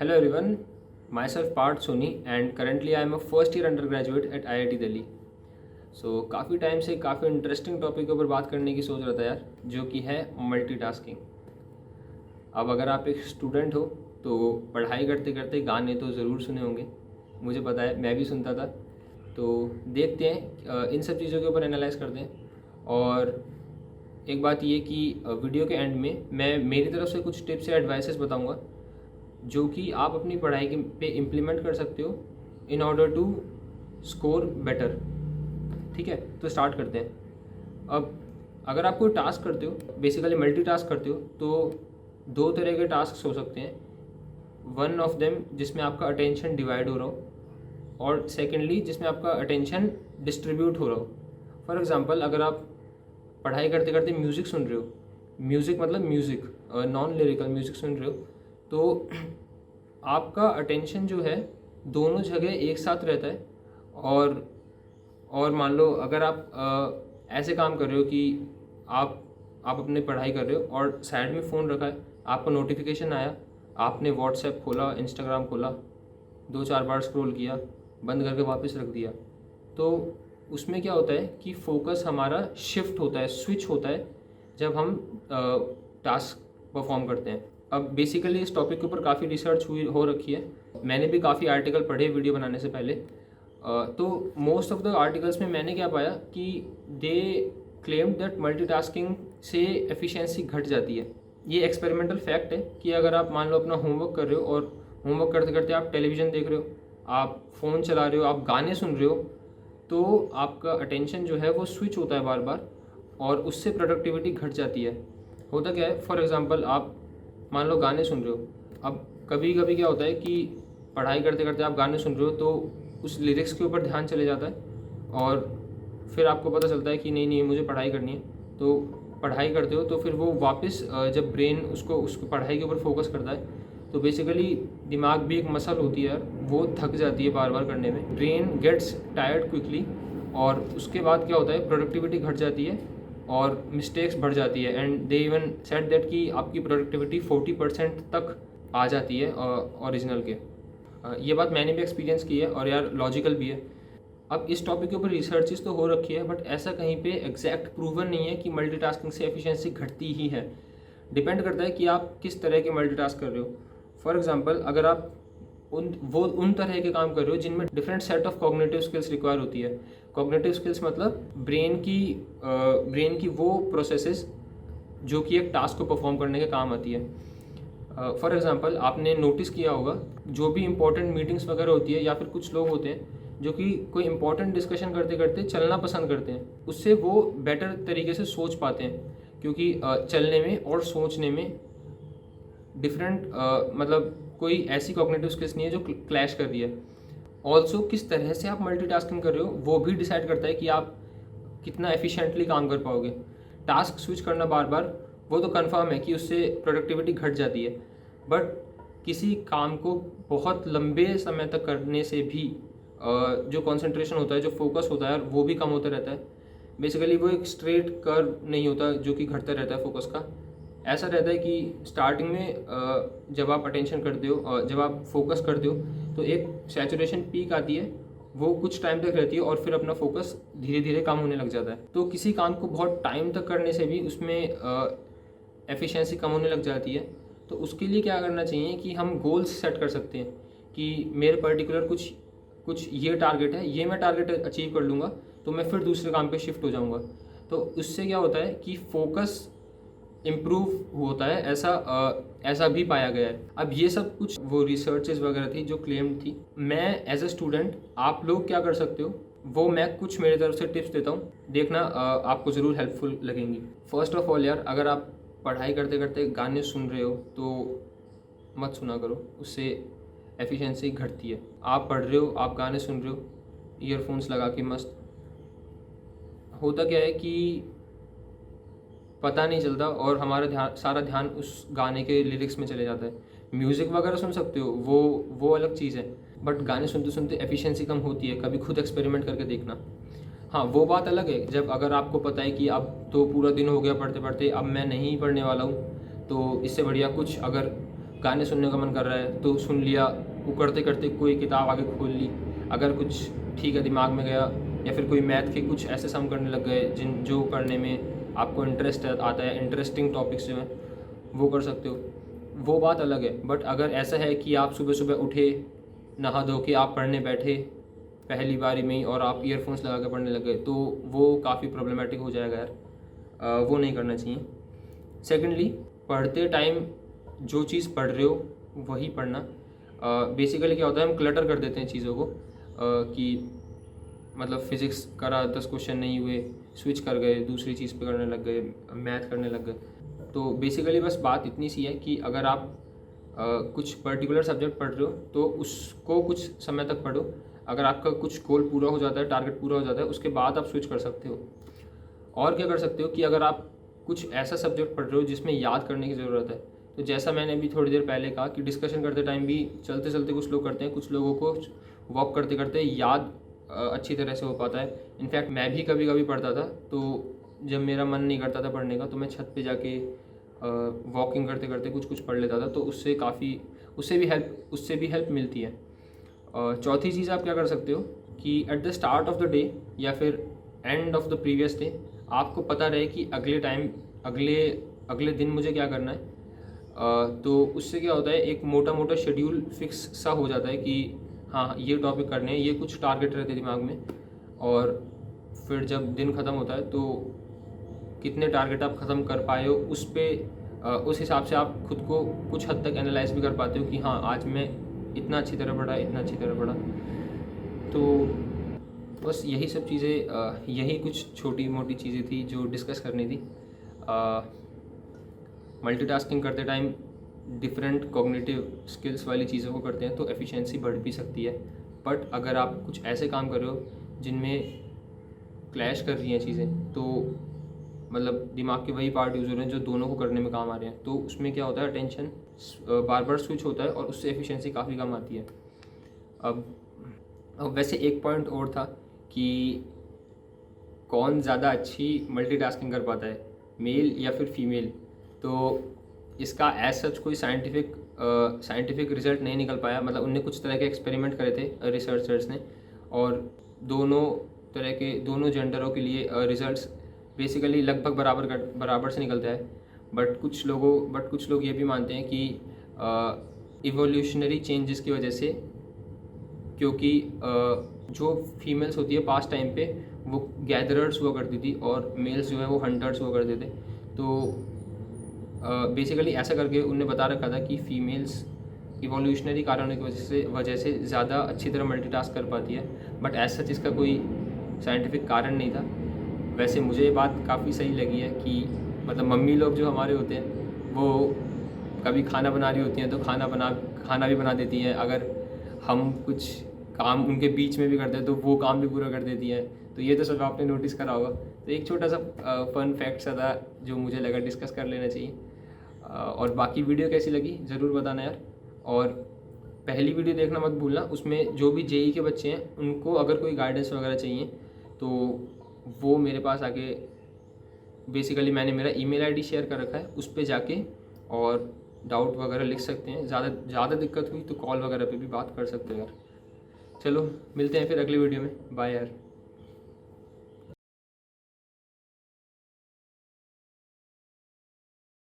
Hello everyone, myself Parth Soni and currently I am a first year undergraduate at IIT Delhi. काफ़ी time से काफ़ी interesting topic के ऊपर बात करने की सोच रहा था यार, जो कि है मल्टीटास्किंग। अब अगर आप एक स्टूडेंट हो तो पढ़ाई करते करते गाने तो ज़रूर सुने होंगे, मुझे पता है, मैं भी सुनता था। तो देखते हैं इन सब चीज़ों के ऊपर एनालाइज करते हैं। और एक बात ये कि वीडियो के एंड में मैं मेरी तरफ से कुछ टिप्स या एडवाइसेस बताऊंगा जो कि आप अपनी पढ़ाई के पे इम्प्लीमेंट कर सकते हो in order to score better. ठीक है, तो स्टार्ट करते हैं। अब अगर आप कोई टास्क करते हो, बेसिकली मल्टीटास्क करते हो, तो दो तरह के टास्क हो सकते हैं। वन ऑफ देम जिसमें आपका अटेंशन डिवाइड हो रहा हो, और सेकेंडली जिसमें आपका अटेंशन डिस्ट्रीब्यूट हो रहा हो। फॉर एग्ज़ाम्पल, अगर आप पढ़ाई करते करते म्यूज़िक सुन रहे हो, म्यूज़िक मतलब म्यूज़िक, नॉन लिरिकल म्यूज़िक सुन रहे हो, तो आपका अटेंशन जो है दोनों जगह एक साथ रहता है। और मान लो अगर आप ऐसे काम कर रहे हो कि आप अपनी पढ़ाई कर रहे हो और साइड में फ़ोन रखा है, आपका नोटिफिकेशन आया, आपने व्हाट्सएप खोला, इंस्टाग्राम खोला, 2-4 बार स्क्रॉल किया, बंद करके वापस रख दिया, तो उसमें क्या होता है कि फोकस हमारा शिफ्ट होता है, स्विच होता है जब हम टास्क परफॉर्म करते हैं। अब बेसिकली इस टॉपिक के ऊपर काफ़ी रिसर्च हो रखी है, मैंने भी काफ़ी आर्टिकल पढ़े वीडियो बनाने से पहले। तो मोस्ट ऑफ द आर्टिकल्स में मैंने क्या पाया कि दे क्लेम्ड दैट मल्टीटास्किंग से एफिशिएंसी घट जाती है। ये एक्सपेरिमेंटल फैक्ट है कि अगर आप मान लो अपना होमवर्क कर रहे हो और होमवर्क करते करते आप टेलीविज़न देख रहे हो, आप फ़ोन चला रहे हो, आप गाने सुन रहे हो, तो आपका अटेंशन जो है वो स्विच होता है बार बार, और उससे प्रोडक्टिविटी घट जाती है। होता क्या है, फॉर एग्ज़ाम्पल आप मान लो गाने सुन रहे हो। अब कभी कभी क्या होता है कि पढ़ाई करते करते आप गाने सुन रहे हो तो उस लिरिक्स के ऊपर ध्यान चले जाता है, और फिर आपको पता चलता है कि नहीं नहीं मुझे पढ़ाई करनी है। तो पढ़ाई करते हो तो फिर वो वापस जब ब्रेन उसको पढ़ाई के ऊपर फोकस करता है, तो बेसिकली दिमाग भी एक मसल होती है यार, वो थक जाती है बार बार करने में, ब्रेन गेट्स टायर्ड क्विकली, और उसके बाद क्या होता है, प्रोडक्टिविटी घट जाती है और मिस्टेक्स बढ़ जाती है। And they even said that कि आपकी प्रोडक्टिविटी 40% तक आ जाती है ओरिजिनल के। ये बात मैंने भी एक्सपीरियंस की है और यार लॉजिकल भी है। अब इस टॉपिक के ऊपर रिसर्चेस तो हो रखी है, बट ऐसा कहीं पे एग्जैक्ट प्रूवन नहीं है कि मल्टीटास्किंग से एफिशिएंसी घटती ही है। डिपेंड करता है कि आप किस तरह के मल्टीटास्क कर रहे हो। फॉर एग्जांपल, अगर आप उन तरह के काम कर रहे हो जिनमें different set of cognitive skills require होती है। कॉग्निटिव स्किल्स मतलब ब्रेन की वो प्रोसेसेस जो कि एक टास्क को परफॉर्म करने के काम आती है। फॉर एग्जांपल, आपने नोटिस किया होगा जो भी इंपॉर्टेंट मीटिंग्स वगैरह होती है, या फिर कुछ लोग होते हैं जो कि कोई इंपॉर्टेंट डिस्कशन करते करते चलना पसंद करते हैं, उससे वो बेटर तरीके से सोच पाते हैं, क्योंकि चलने में और सोचने में डिफरेंट मतलब कोई ऐसी कॉग्निटिव स्किल्स नहीं है जो क्लैश कर रही है। ऑल्सो किस तरह से आप मल्टीटास्किंग कर रहे हो वो भी डिसाइड करता है कि आप कितना एफिशिएंटली काम कर पाओगे। टास्क स्विच करना बार बार, वो तो कंफर्म है कि उससे प्रोडक्टिविटी घट जाती है, बट किसी काम को बहुत लंबे समय तक करने से भी जो कंसंट्रेशन होता है, जो फोकस होता है, वो भी कम होता रहता है। बेसिकली वो एक स्ट्रेट कर्व नहीं होता जो कि घटता रहता है फोकस का। ऐसा रहता है कि स्टार्टिंग में जब आप अटेंशन करते हो, जब आप फोकस करते हो, तो एक सैचुरेशन पीक आती है, वो कुछ टाइम तक रहती है, और फिर अपना फोकस धीरे धीरे कम होने लग जाता है। तो किसी काम को बहुत टाइम तक करने से भी उसमें एफिशिएंसी कम होने लग जाती है। तो उसके लिए क्या करना चाहिए कि हम गोल्स सेट कर सकते हैं कि मेरे पर्टिकुलर कुछ ये टारगेट है, ये मैं टारगेट अचीव कर लूँगा तो मैं फिर दूसरे काम पे शिफ्ट हो जाऊँगा। तो उससे क्या होता है कि फोकस इम्प्रूव होता है, ऐसा भी पाया गया है। अब ये सब कुछ वो रिसर्चेज वगैरह थी जो क्लेम थी। मैं एज अ स्टूडेंट, आप लोग क्या कर सकते हो वो मैं कुछ मेरी तरफ से टिप्स देता हूँ, देखना आपको ज़रूर हेल्पफुल लगेंगी। फर्स्ट ऑफ ऑल यार, अगर आप पढ़ाई करते करते गाने सुन रहे हो तो मत सुना करो, उससे एफिशिएंसी घटती है। आप पढ़ रहे हो, आप गाने सुन रहे हो ईयरफोन्स लगा के मस्त, होता क्या है कि पता नहीं चलता और हमारा सारा ध्यान उस गाने के लिरिक्स में चले जाता है। म्यूज़िक वगैरह सुन सकते हो, वो अलग चीज़ है, बट गाने सुनते सुनते एफिशिएंसी कम होती है। कभी खुद एक्सपेरिमेंट करके देखना। हाँ, वो बात अलग है जब अगर आपको पता है कि अब तो पूरा दिन हो गया पढ़ते पढ़ते, अब मैं नहीं पढ़ने वाला हूँ, तो इससे बढ़िया कुछ अगर गाने सुनने का मन कर रहा है तो सुन लिया, वो करते करते कोई किताब आगे खोल ली, अगर कुछ ठीक है दिमाग में गया, या फिर कोई मैथ के कुछ ऐसे सम करने लग गए जो करने में आपको इंटरेस्ट आता है, इंटरेस्टिंग टॉपिक्स जो हैं वो कर सकते हो, वो बात अलग है। बट अगर ऐसा है कि आप सुबह सुबह उठे, नहा धो के आप पढ़ने बैठे पहली बारी में ही और आप ईयरफोन्स लगा के पढ़ने लग गए, तो वो काफ़ी प्रॉब्लमेटिक हो जाएगा यार, वो नहीं करना चाहिए। सेकेंडली, पढ़ते टाइम जो चीज़ पढ़ रहे हो वही पढ़ना। बेसिकली क्या होता है, हम क्लटर कर देते हैं चीज़ों को, कि मतलब फिज़िक्स करा 10 क्वेश्चन नहीं हुए, स्विच कर गए, दूसरी चीज़ पे करने लग गए, मैथ करने लग गए। तो बेसिकली बस बात इतनी सी है कि अगर आप कुछ पर्टिकुलर सब्जेक्ट पढ़ रहे हो तो उसको कुछ समय तक पढ़ो, अगर आपका कुछ गोल पूरा हो जाता है, टारगेट पूरा हो जाता है, उसके बाद आप स्विच कर सकते हो। और क्या कर सकते हो कि अगर आप कुछ ऐसा सब्जेक्ट पढ़ रहे हो जिसमें याद करने की ज़रूरत है, तो जैसा मैंने अभी थोड़ी देर पहले कहा कि डिस्कशन करते टाइम भी चलते चलते कुछ लोग करते हैं, कुछ लोगों को वॉक करते करते याद अच्छी तरह से हो पाता है। इनफैक्ट मैं भी कभी कभी पढ़ता था, तो जब मेरा मन नहीं करता था पढ़ने का तो मैं छत पे जाके वॉकिंग करते करते कुछ कुछ पढ़ लेता था, तो उससे भी हेल्प मिलती है। चौथी चीज़ आप क्या कर सकते हो कि at the start of the day या फिर end of the previous day आपको पता रहे कि अगले दिन मुझे क्या करना है। तो उससे क्या होता है, एक मोटा मोटा शेड्यूल फिक्स सा हो जाता है कि हाँ ये टॉपिक करने हैं, ये कुछ टारगेट रहते हैं दिमाग में, और फिर जब दिन ख़त्म होता है तो कितने टारगेट आप ख़त्म कर पाए हो उस हिसाब से आप खुद को कुछ हद तक एनालाइज भी कर पाते हो कि हाँ आज मैं इतना अच्छी तरह पढ़ा। तो बस यही सब चीज़ें, यही कुछ छोटी मोटी चीज़ें थी जो डिस्कस करनी थी। मल्टीटास्किंग करते टाइम डिफरेंट कॉग्निटिव स्किल्स वाली चीज़ों को करते हैं तो एफिशिएंसी बढ़ भी सकती है। बट अगर आप कुछ ऐसे काम कर रहे हो जिनमें क्लैश कर रही हैं चीज़ें, तो मतलब दिमाग के वही पार्ट यूज़ हो रहे हैं जो दोनों को करने में काम आ रहे हैं, तो उसमें क्या होता है, अटेंशन बार बार स्विच होता है और उससे एफिशिएंसी काफ़ी कम आती है। अब वैसे एक पॉइंट और था कि कौन ज़्यादा अच्छी मल्टीटास्किंग कर पाता है, मेल या फिर फीमेल। तो इसका एज सच कोई साइंटिफिक रिजल्ट नहीं निकल पाया। मतलब उनने कुछ तरह के एक्सपेरिमेंट करे थे रिसर्चर्स ने, और दोनों जेंडरों के लिए रिजल्ट्स बेसिकली लगभग बराबर से निकलता है। बट कुछ लोग ये भी मानते हैं कि इवोल्यूशनरी चेंजेस की वजह से, क्योंकि जो फीमेल्स होती है पास्ट टाइम पे वो गैदरर्स हुआ करती थी और मेल्स जो है वो हंटर्स हुआ करते थे। तो बेसिकली ऐसा करके उनने बता रखा था कि फीमेल्स इवोल्यूशनरी कारणों की वजह से ज़्यादा अच्छी तरह मल्टीटास्क कर पाती है। बट एज सच इसका कोई साइंटिफिक कारण नहीं था। वैसे मुझे ये बात काफ़ी सही लगी है कि मतलब मम्मी लोग जो हमारे होते हैं वो कभी खाना बना रही होती हैं तो खाना भी बना देती हैं। अगर हम कुछ काम उनके बीच में भी करते हैं तो वो काम भी पूरा कर देती हैं। तो ये तो सब आपने नोटिस करा होगा। तो एक छोटा सा फन फैक्ट सा था जो मुझे लगा डिस्कस कर लेना चाहिए। और बाकी वीडियो कैसी लगी ज़रूर बताना यार। और पहली वीडियो देखना मत भूलना, उसमें जो भी जेई के बच्चे हैं उनको अगर कोई गाइडेंस वगैरह चाहिए तो वो मेरे पास आके, बेसिकली मैंने मेरा ईमेल आईडी शेयर कर रखा है, उस पर जाके और डाउट वगैरह लिख सकते हैं। ज़्यादा दिक्कत हुई तो कॉल वगैरह पे भी बात कर सकते हो यार। चलो मिलते हैं फिर अगली वीडियो में, बाय यार।